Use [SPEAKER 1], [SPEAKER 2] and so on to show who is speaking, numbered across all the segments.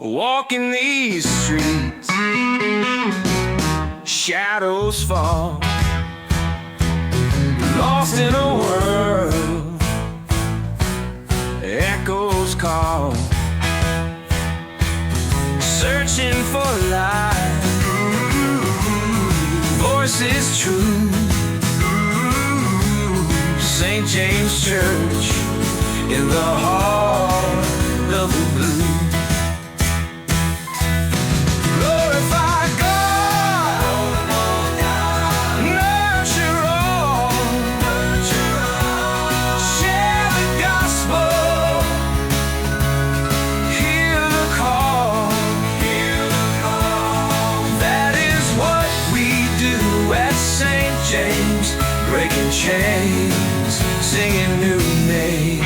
[SPEAKER 1] Walking these streets, shadows fall, lost in a world, echoes call, searching for life, voices true, St. James Church in the heart of the blue. Breaking chains, singing new names,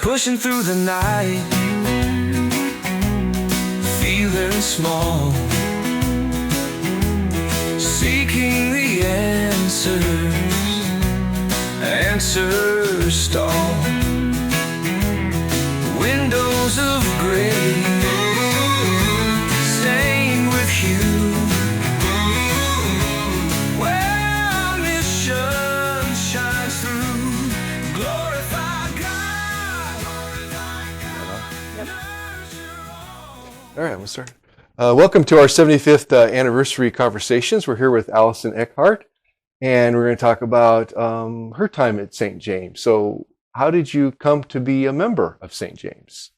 [SPEAKER 1] pushing through the night, feeling small, seeking the answers stall, windows of gray, stained with hue.
[SPEAKER 2] All right, we'll start. Welcome to our 75th anniversary conversations. We're here with Allison Eckardt, and we're going to talk about her time at St. James. So how did you come to be a member of St. James?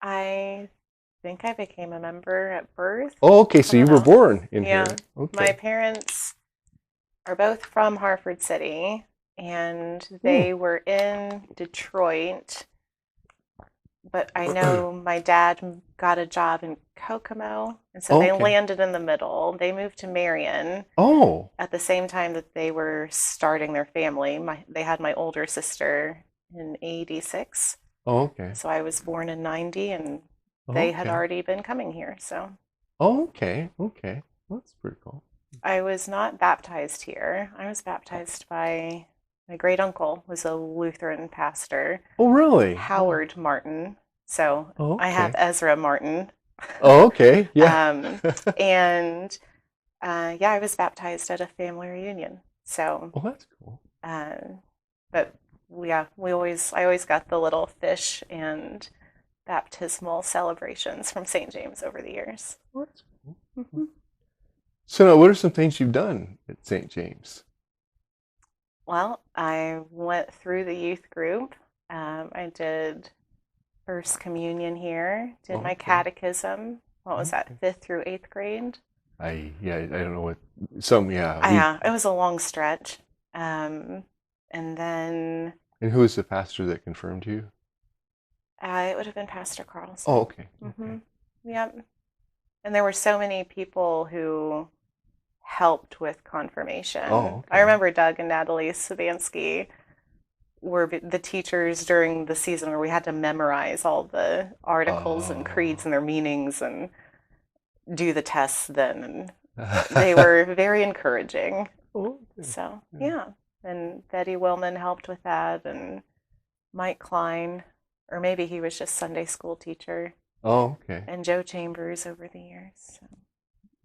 [SPEAKER 3] I think I became a member at birth.
[SPEAKER 2] Oh, okay, so you were born in here. Okay.
[SPEAKER 3] My parents are both from Hartford City, and they were in Detroit. But I know my dad got a job in Kokomo, and so they landed in the middle. They moved to Marion at the same time that they were starting their family. They had my older sister in 86.
[SPEAKER 2] Oh, okay.
[SPEAKER 3] So I was born in 90, and they had already been coming here. So.
[SPEAKER 2] Oh, okay. Okay. Well, that's pretty cool.
[SPEAKER 3] I was not baptized here. I was baptized by my great uncle, was a Lutheran pastor.
[SPEAKER 2] Oh, really?
[SPEAKER 3] Howard Martin. So I have Ezra Martin.
[SPEAKER 2] Oh, okay. Yeah.
[SPEAKER 3] I was baptized at a family reunion. So.
[SPEAKER 2] Oh, that's cool.
[SPEAKER 3] But I always got the little fish and baptismal celebrations from St. James over the years.
[SPEAKER 2] Oh, that's cool. Mm-hmm. So now, what are some things you've done at St. James?
[SPEAKER 3] Well, I went through the youth group. I did First Communion here, did my catechism. What was that, 5th through 8th grade?
[SPEAKER 2] I don't know what,
[SPEAKER 3] it was a long stretch. And then...
[SPEAKER 2] And who was the pastor that confirmed you?
[SPEAKER 3] It would have been Pastor Carlson.
[SPEAKER 2] Oh, okay.
[SPEAKER 3] Mm-hmm. Yep. And there were so many people who helped with confirmation. Oh, okay. I remember Doug and Natalie Sabansky were the teachers during the season where we had to memorize all the articles and creeds and their meanings and do the tests then. And they were very encouraging. Oh, okay. So, yeah. And Betty Willman helped with that, and Mike Klein, or maybe he was just Sunday school teacher.
[SPEAKER 2] Oh, okay.
[SPEAKER 3] And Joe Chambers over the years. So.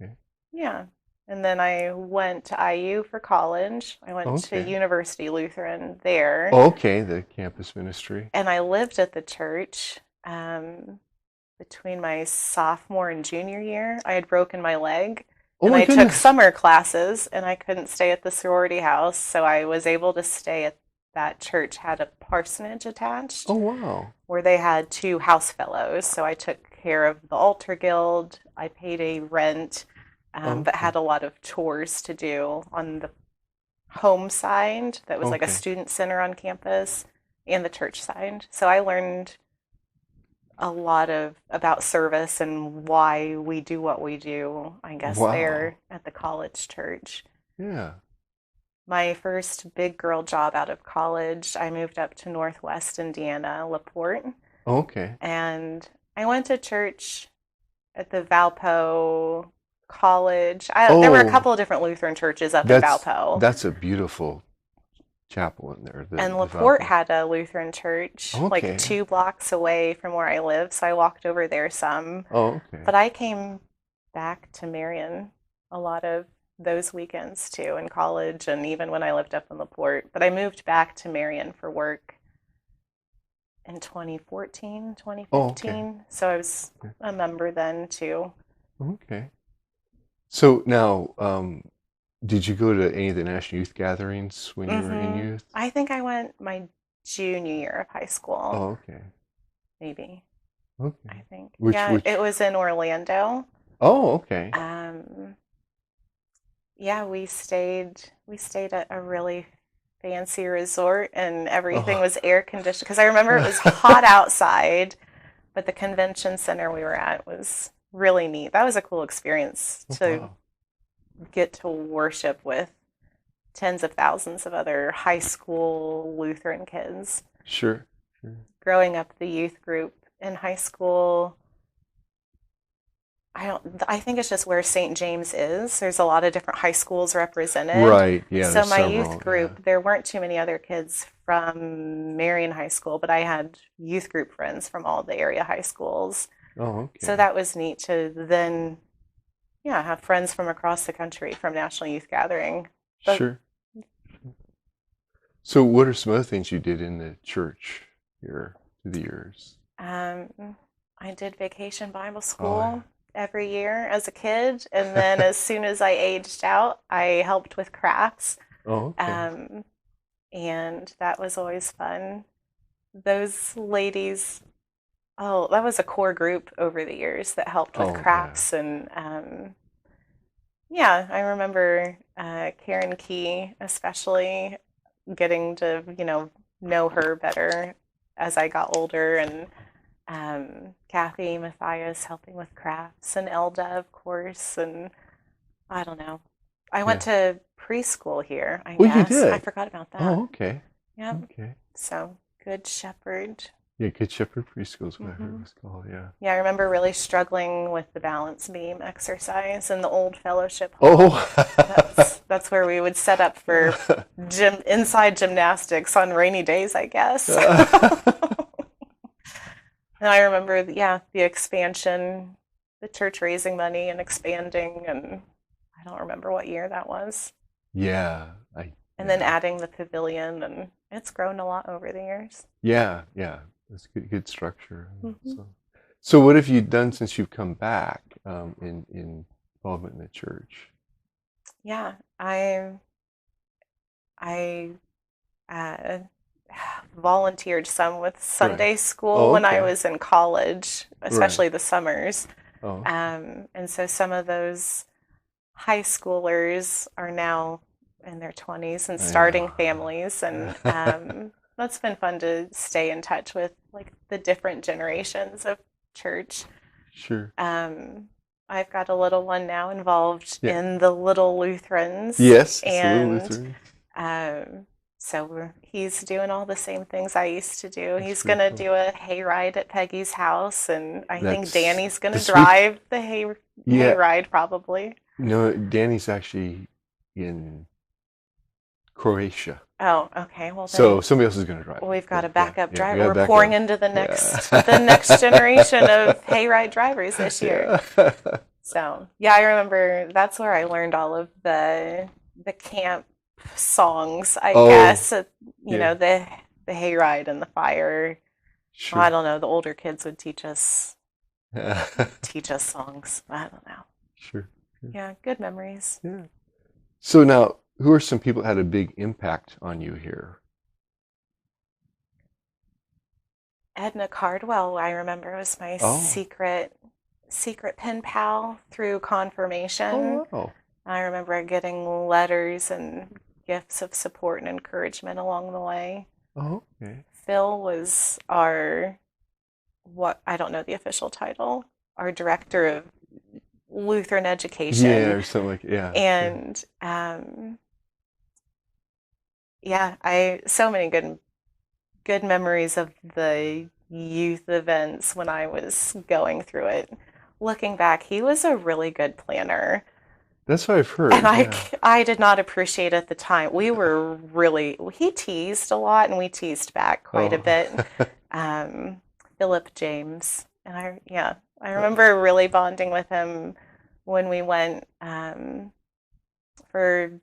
[SPEAKER 2] Okay.
[SPEAKER 3] Yeah. And then I went to IU for college. I went to University Lutheran there.
[SPEAKER 2] Okay, the campus ministry.
[SPEAKER 3] And I lived at the church between my sophomore and junior year. I had broken my leg. And I took summer classes, and I couldn't stay at the sorority house. So I was able to stay at that church, had a parsonage attached.
[SPEAKER 2] Oh, wow.
[SPEAKER 3] Where they had 2 house fellows. So I took care of the altar guild. I paid a rent. But had a lot of chores to do on the home side that was like a student center on campus, and the church side. So I learned a lot about service and why we do what we do, I guess, there at the college church.
[SPEAKER 2] Yeah.
[SPEAKER 3] My first big girl job out of college, I moved up to Northwest Indiana, LaPorte.
[SPEAKER 2] Okay.
[SPEAKER 3] And I went to church at the Valpo College. There were a couple of different Lutheran churches up in Valpo.
[SPEAKER 2] That's a beautiful chapel in there.
[SPEAKER 3] And LaPorte had a Lutheran church like 2 blocks away from where I live, so I walked over there some.
[SPEAKER 2] Oh, okay.
[SPEAKER 3] But I came back to Marion a lot of those weekends too in college and even when I lived up in LaPorte. But I moved back to Marion for work in 2014, 2015.
[SPEAKER 2] Oh, okay.
[SPEAKER 3] So I was a member then too.
[SPEAKER 2] Okay. So now, did you go to any of the National Youth Gatherings when you were in youth?
[SPEAKER 3] I think I went my junior year of high school.
[SPEAKER 2] Oh, okay.
[SPEAKER 3] Maybe.
[SPEAKER 2] Okay.
[SPEAKER 3] I think.
[SPEAKER 2] Which?
[SPEAKER 3] It was in Orlando.
[SPEAKER 2] Oh, okay.
[SPEAKER 3] Yeah, we stayed at a really fancy resort and everything was air conditioned because I remember it was hot outside, but the convention center we were at was really neat. That was a cool experience to get to worship with tens of thousands of other high school Lutheran kids.
[SPEAKER 2] Sure.
[SPEAKER 3] Growing up the youth group in high school, I think it's just where St. James is. There's a lot of different high schools represented.
[SPEAKER 2] Right, yeah.
[SPEAKER 3] So my youth group, there weren't too many other kids from Marion High School, but I had youth group friends from all the area high schools.
[SPEAKER 2] Oh, okay.
[SPEAKER 3] So that was neat to then, have friends from across the country from National Youth Gathering.
[SPEAKER 2] Sure. So what are some other things you did in the church here through the years?
[SPEAKER 3] I did Vacation Bible School every year as a kid, and then as soon as I aged out, I helped with crafts.
[SPEAKER 2] Oh, okay.
[SPEAKER 3] And that was always fun. Those ladies, that was a core group over the years that helped with crafts. And I remember Karen Key especially getting to, know her better as I got older, and Kathy Matthias helping with crafts, and Elda, of course, and I don't know. I went to preschool here, I guess.
[SPEAKER 2] You did?
[SPEAKER 3] I forgot about that.
[SPEAKER 2] Oh, okay.
[SPEAKER 3] Yep.
[SPEAKER 2] Okay.
[SPEAKER 3] So, Good Shepherd.
[SPEAKER 2] Yeah, Good Shepherd Preschool is what I heard it was called, yeah.
[SPEAKER 3] Yeah, I remember really struggling with the balance beam exercise in the old fellowship hall. That's where we would set up for inside gymnastics on rainy days, I guess. And I remember, the expansion, the church raising money and expanding, and I don't remember what year that was.
[SPEAKER 2] Yeah.
[SPEAKER 3] And then adding the pavilion, and it's grown a lot over the years.
[SPEAKER 2] Yeah. That's good structure. Mm-hmm. So what have you done since you've come back in involvement in the church?
[SPEAKER 3] Yeah, I volunteered some with Sunday school when I was in college, especially the summers. And so some of those high schoolers are now in their 20s and starting families, and that's been fun to stay in touch with, like, the different generations of church.
[SPEAKER 2] Sure.
[SPEAKER 3] I've got a little one now involved in the Little Lutherans.
[SPEAKER 2] Yes,
[SPEAKER 3] and
[SPEAKER 2] Little Lutherans.
[SPEAKER 3] So he's doing all the same things I used to do. He's going to do a hayride at Peggy's house, and I think Danny's going to drive the hayride probably.
[SPEAKER 2] No, Danny's actually in Croatia.
[SPEAKER 3] Oh, okay. Well,
[SPEAKER 2] so somebody else is going to drive.
[SPEAKER 3] We've got a backup driver. We're pouring into the next generation of hayride drivers this year. So I remember that's where I learned all of the camp songs, I guess. You know, the hayride and the fire. Sure. Well, I don't know. The older kids would teach us songs. I don't know.
[SPEAKER 2] Sure.
[SPEAKER 3] Yeah, good memories.
[SPEAKER 2] Yeah. So now, who are some people that had a big impact on you here?
[SPEAKER 3] Edna Cardwell, I remember, was my secret pen pal through confirmation.
[SPEAKER 2] Oh, wow.
[SPEAKER 3] I remember getting letters and gifts of support and encouragement along the way.
[SPEAKER 2] Oh, okay.
[SPEAKER 3] Phil was I don't know the official title, our director of Lutheran education.
[SPEAKER 2] Yeah, or something like
[SPEAKER 3] And so many good memories of the youth events when I was going through it. Looking back, he was a really good planner.
[SPEAKER 2] That's what I've heard.
[SPEAKER 3] And
[SPEAKER 2] Yeah.
[SPEAKER 3] I did not appreciate at the time. We were really, he teased a lot and we teased back quite a bit. Philip James. And I remember really bonding with him when we went for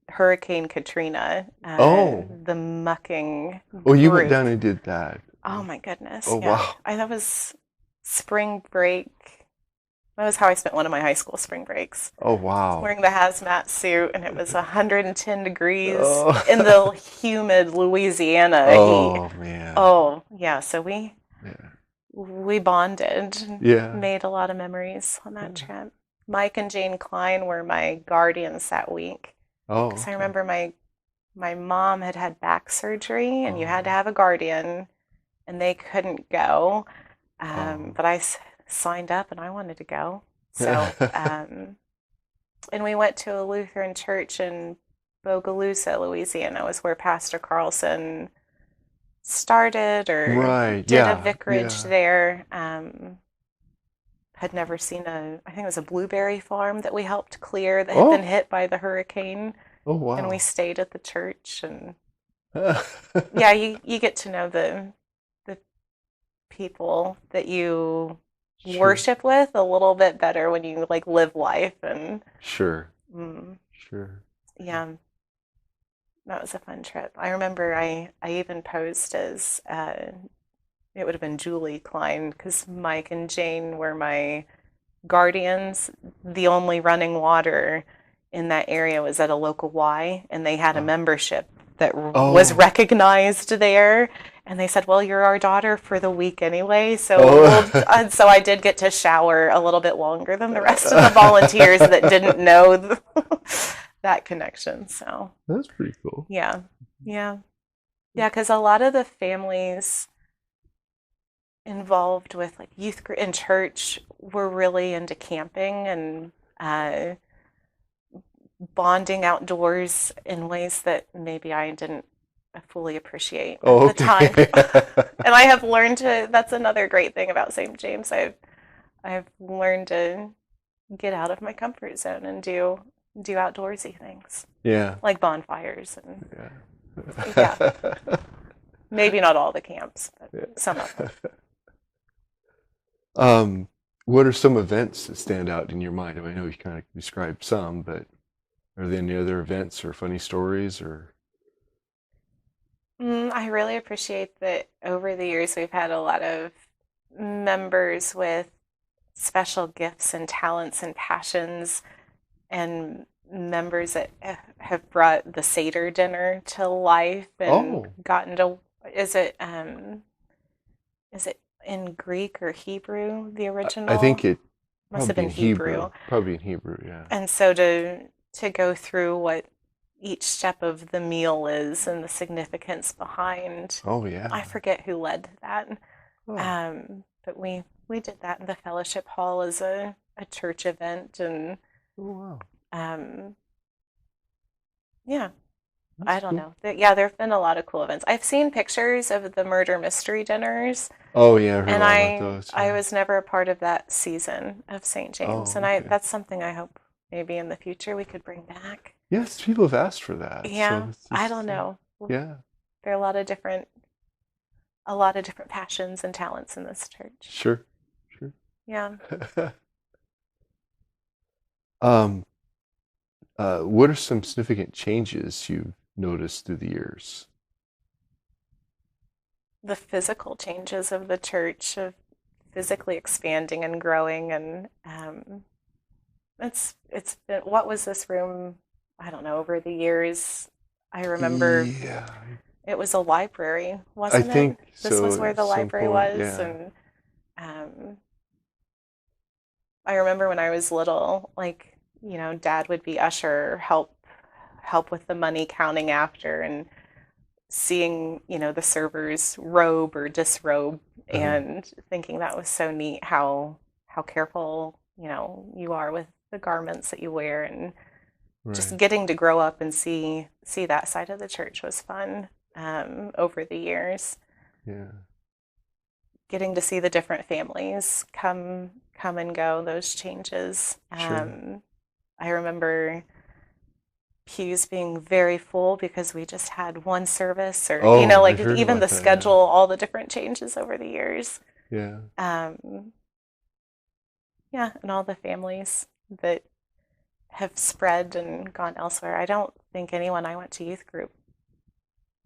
[SPEAKER 3] Hurricane Katrina. The mucking
[SPEAKER 2] Oh, you went
[SPEAKER 3] group.
[SPEAKER 2] down and did that.
[SPEAKER 3] Oh my goodness.
[SPEAKER 2] Oh,
[SPEAKER 3] yeah.
[SPEAKER 2] wow.
[SPEAKER 3] That was spring break. That was how I spent one of my high school spring breaks.
[SPEAKER 2] Oh, wow.
[SPEAKER 3] Wearing the hazmat suit, and it was 110 degrees
[SPEAKER 2] Oh.
[SPEAKER 3] in the humid Louisiana
[SPEAKER 2] Oh,
[SPEAKER 3] heat.
[SPEAKER 2] man.
[SPEAKER 3] Oh, yeah. So we bonded.
[SPEAKER 2] Yeah.
[SPEAKER 3] Made a lot of memories on that trip. Mike and Jane Klein were my guardians that week.
[SPEAKER 2] Oh.
[SPEAKER 3] Because I remember my mom had back surgery, and you had to have a guardian, and they couldn't go. But I signed up and I wanted to go. So, and we went to a Lutheran church in Bogalusa, Louisiana, was where Pastor Carlson started or did a vicarage there. Had never seen I think it was a blueberry farm that we helped clear that had been hit by the hurricane.
[SPEAKER 2] Oh, wow.
[SPEAKER 3] And we stayed at the church, and yeah, you get to know the people that you worship with a little bit better when you like live life. And
[SPEAKER 2] sure.
[SPEAKER 3] Yeah, that was a fun trip. I remember I even posed as it would have been Julie Klein, because Mike and Jane were my guardians. The only running water in that area was at a local Y, and they had a membership that was recognized there. And they said, well, you're our daughter for the week anyway. So so I did get to shower a little bit longer than the rest of the volunteers that didn't know that connection. So
[SPEAKER 2] that's pretty cool.
[SPEAKER 3] Yeah. Because a lot of the families involved with like youth group and church were really into camping and bonding outdoors in ways that maybe I didn't fully appreciate at the time. And I have learned that's another great thing about St. James. I've learned to get out of my comfort zone and do outdoorsy things.
[SPEAKER 2] Yeah.
[SPEAKER 3] Like bonfires and maybe not all the camps, but some of them.
[SPEAKER 2] What are some events that stand out in your mind? I know you kind of described some, but are there any other events or funny stories or?
[SPEAKER 3] I really appreciate that over the years we've had a lot of members with special gifts and talents and passions, and members that have brought the Seder dinner to life and gotten to, is it in Greek or Hebrew, the original?
[SPEAKER 2] I think it
[SPEAKER 3] must have been Hebrew.
[SPEAKER 2] Probably in Hebrew, yeah.
[SPEAKER 3] And so to go through what each step of the meal is and the significance behind.
[SPEAKER 2] Oh, yeah.
[SPEAKER 3] I forget who led that. But we did that in the fellowship hall as a church event. And yeah, that's I don't know. Yeah, there have been a lot of cool events. I've seen pictures of the murder mystery dinners.
[SPEAKER 2] Oh, yeah, I heard
[SPEAKER 3] and
[SPEAKER 2] about those. Yeah.
[SPEAKER 3] I was never a part of that season of St. James. That's something I hope maybe in the future we could bring back.
[SPEAKER 2] Yes, people have asked for that.
[SPEAKER 3] Yeah,
[SPEAKER 2] so just,
[SPEAKER 3] I don't know.
[SPEAKER 2] Yeah,
[SPEAKER 3] there are a lot of different passions and talents in this church.
[SPEAKER 2] Sure.
[SPEAKER 3] Yeah.
[SPEAKER 2] What are some significant changes you've noticed through the years?
[SPEAKER 3] The physical changes of the church, of physically expanding and growing, and it's been, what was this room? I don't know, over the years. I remember it was a library, wasn't it?
[SPEAKER 2] I think
[SPEAKER 3] this
[SPEAKER 2] so,
[SPEAKER 3] was where the library was.
[SPEAKER 2] Yeah.
[SPEAKER 3] And I remember when I was little, like, Dad would be usher, help with the money counting after, and seeing, the servers robe or disrobe, and thinking that was so neat how careful, you are with the garments that you wear, and just getting to grow up and see that side of the church was fun over the years.
[SPEAKER 2] Yeah.
[SPEAKER 3] Getting to see the different families come and go, those changes.
[SPEAKER 2] Sure.
[SPEAKER 3] I remember pews being very full because we just had one service, or
[SPEAKER 2] Oh, I
[SPEAKER 3] like
[SPEAKER 2] heard
[SPEAKER 3] even
[SPEAKER 2] about
[SPEAKER 3] the
[SPEAKER 2] that,
[SPEAKER 3] schedule, all the different changes over the years.
[SPEAKER 2] yeah.
[SPEAKER 3] Yeah, and all the families that have spread and gone elsewhere. I don't think anyone I went to youth group.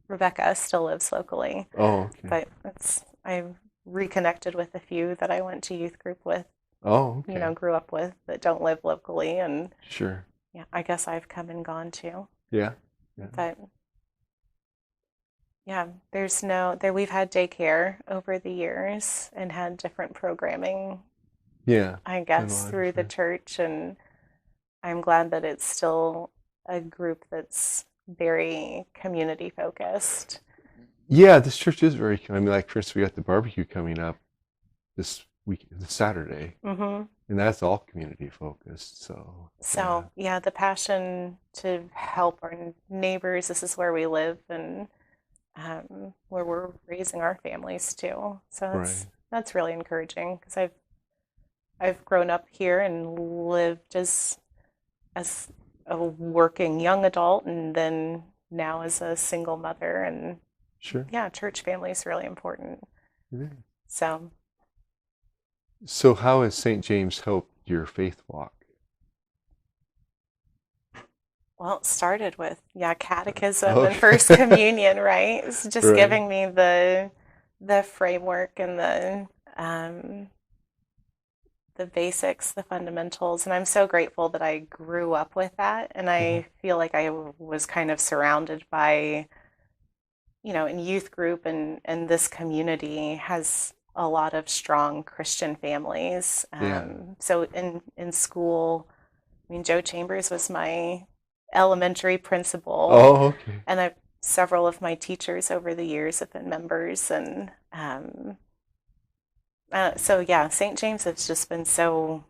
[SPEAKER 3] Rebecca still lives locally,
[SPEAKER 2] Oh, okay.
[SPEAKER 3] but I've reconnected with a few that I went to youth group with,
[SPEAKER 2] Oh, okay.
[SPEAKER 3] grew up with, that don't live locally, and
[SPEAKER 2] Sure.
[SPEAKER 3] yeah, I guess I've come and gone too.
[SPEAKER 2] Yeah. Yeah.
[SPEAKER 3] But yeah, we've had daycare over the years and had different programming,
[SPEAKER 2] Yeah.
[SPEAKER 3] I
[SPEAKER 2] Been a
[SPEAKER 3] guess,
[SPEAKER 2] lot of
[SPEAKER 3] through the
[SPEAKER 2] different.
[SPEAKER 3] church, and I'm glad that it's still a group that's very community focused.
[SPEAKER 2] Yeah, this church is very. I mean, like for instance, we got the barbecue coming up this week, this Saturday,
[SPEAKER 3] Hmm.
[SPEAKER 2] and that's all community focused. So
[SPEAKER 3] So, yeah, the passion to help our neighbors. This is where we live, and where we're raising our families too. So
[SPEAKER 2] right.
[SPEAKER 3] that's really encouraging, because I've grown up here and lived as a working young adult, and then now as a single mother, and
[SPEAKER 2] Sure.
[SPEAKER 3] yeah, church family is really important.
[SPEAKER 2] Yeah.
[SPEAKER 3] So,
[SPEAKER 2] So how has St. James helped your faith walk?
[SPEAKER 3] well, it started with catechism and
[SPEAKER 2] Okay.
[SPEAKER 3] first communion, right? It's just
[SPEAKER 2] Right.
[SPEAKER 3] giving me the framework and the basics, the fundamentals, and I'm so grateful that I grew up with that, and I feel like I was kind of surrounded by, in youth group, and this community has a lot of strong Christian families.
[SPEAKER 2] Yeah.
[SPEAKER 3] So in school, I mean, Joe Chambers was my elementary principal,
[SPEAKER 2] Oh, okay.
[SPEAKER 3] and several of my teachers over the years have been members, and so yeah, St. James has just been so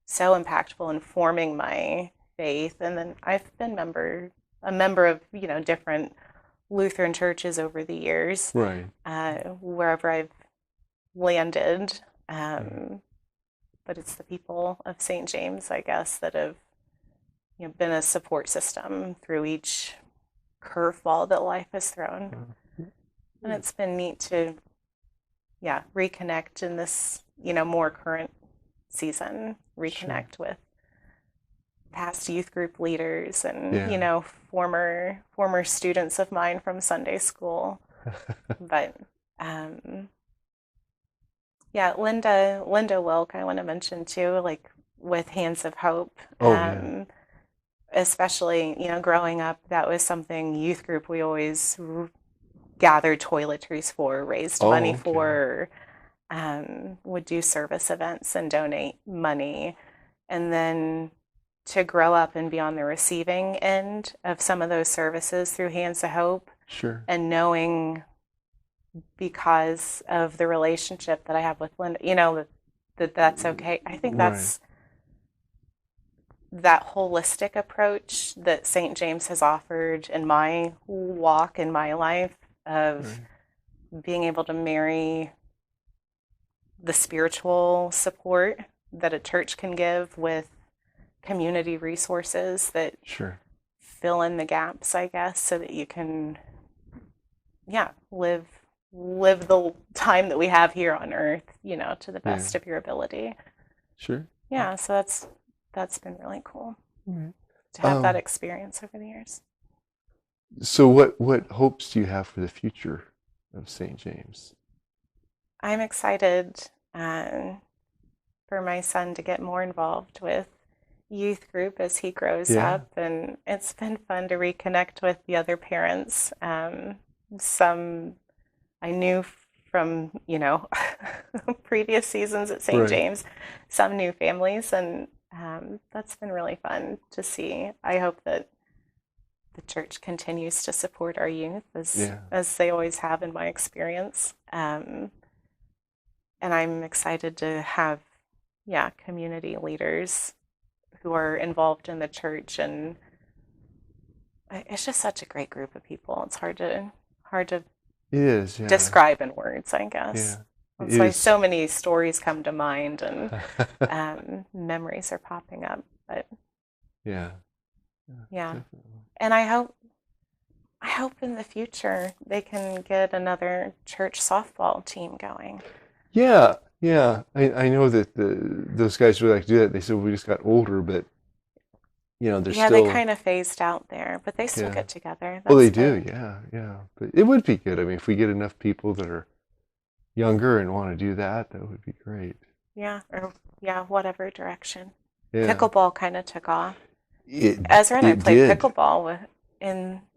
[SPEAKER 3] impactful in forming my faith. And then I've been a member of different Lutheran churches over the years,
[SPEAKER 2] Right.
[SPEAKER 3] wherever I've landed.
[SPEAKER 2] Yeah.
[SPEAKER 3] But it's the people of St. James, I guess, that have been a support system through each curveball that life has thrown. And it's been neat to reconnect in this more current season, reconnect with past youth group leaders, and former students of mine from Sunday school. But Linda Wilk, I want to mention too, like with Hands of Hope. Especially, growing up, that was something youth group we always gathered toiletries for, raised money for, would do service events and donate money. And then to grow up and be on the receiving end of some of those services through Hands of Hope.
[SPEAKER 2] Sure.
[SPEAKER 3] And knowing, because of the relationship that I have with Linda, that's okay. I think that's that holistic approach that St. James has offered in my walk, in my life, of being able to marry the spiritual support that a church can give with community resources that fill in the gaps, I guess, so that you can live the time that we have here on earth, to the best of your ability.
[SPEAKER 2] Sure.
[SPEAKER 3] Yeah, so that's been really cool to have that experience over the years.
[SPEAKER 2] So what hopes do you have for the future of St. James?
[SPEAKER 3] I'm excited for my son to get more involved with youth group as he grows up, and it's been fun to reconnect with the other parents. Some I knew from previous seasons at St. James, some new families, and that's been really fun to see. I hope that the church continues to support our youth as they always have in my experience. And I'm excited to have community leaders who are involved in the church, and it's just such a great group of people. It's hard to
[SPEAKER 2] it is,
[SPEAKER 3] describe in words, I guess. That's why so many stories come to mind, and memories are popping up. But
[SPEAKER 2] Yeah.
[SPEAKER 3] Yeah.
[SPEAKER 2] Definitely.
[SPEAKER 3] And I hope in the future they can get another church softball team going.
[SPEAKER 2] Yeah, yeah. I know that those guys really like to do that. They said we just got older, but they're
[SPEAKER 3] Yeah,
[SPEAKER 2] still.
[SPEAKER 3] they kind of phased out there, but they still
[SPEAKER 2] Yeah.
[SPEAKER 3] get together.
[SPEAKER 2] Well, they
[SPEAKER 3] That's
[SPEAKER 2] do.
[SPEAKER 3] good.
[SPEAKER 2] Yeah, yeah. But it would be good. I mean, if we get enough people that are younger and want to do that, that would be great.
[SPEAKER 3] Yeah, or whatever direction.
[SPEAKER 2] Yeah.
[SPEAKER 3] Pickleball kind of took off.
[SPEAKER 2] It
[SPEAKER 3] Ezra and I played
[SPEAKER 2] did.
[SPEAKER 3] pickleball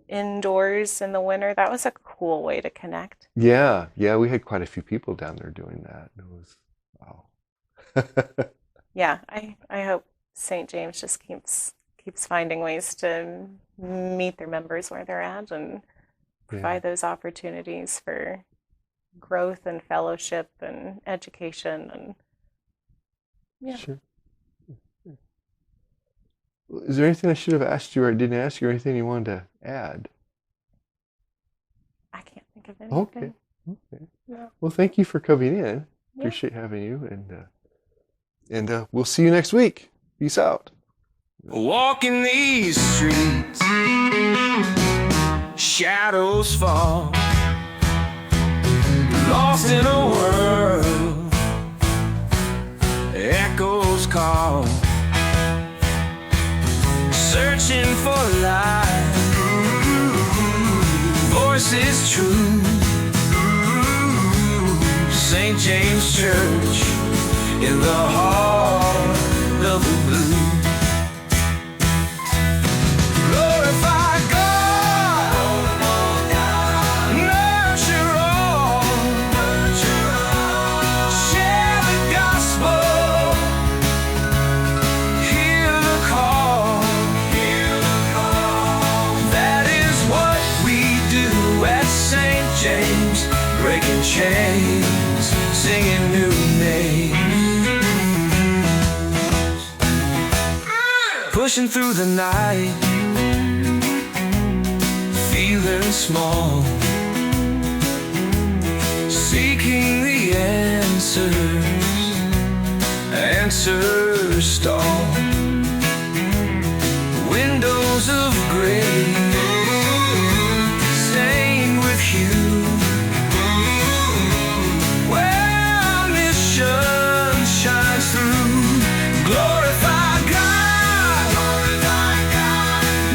[SPEAKER 3] indoors in the winter. That was a cool way to connect.
[SPEAKER 2] Yeah, yeah. We had quite a few people down there doing that. It was wow.
[SPEAKER 3] Yeah, I hope St. James just keeps finding ways to meet their members where they're at and provide those opportunities for growth and fellowship and education and
[SPEAKER 2] Sure. Is there anything I should have asked you or I didn't ask you, or anything you wanted to add?
[SPEAKER 3] I can't think of anything.
[SPEAKER 2] Okay.
[SPEAKER 3] No.
[SPEAKER 2] Well, thank you for coming in.
[SPEAKER 3] Yeah.
[SPEAKER 2] Appreciate having you, and we'll see you next week. Peace out.
[SPEAKER 1] Walking these streets, shadows fall, lost in a world, echoes call, searching for life, voices true. St. James Church in the heart of the blue. Glorify God, nurture all, share the gospel, hear the call. That is what we do at St. James, breaking chains, singing new names, pushing through the night, feeling small, seeking the answers stall, windows of gray stained with hue, where our mission shines through. Glorify God,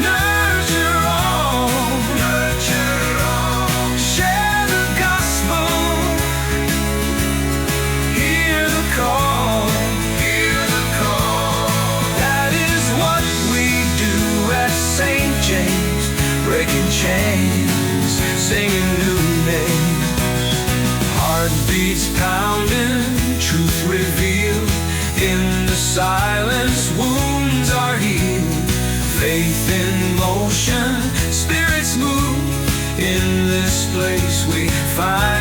[SPEAKER 1] nurture all, share the gospel, hear the call. That is what we do at St. James, breaking chains, singing new names. Heartbeats pounding, truth revealed. In the silence, wounds are healed. Faith in motion, spirits move. In this place we find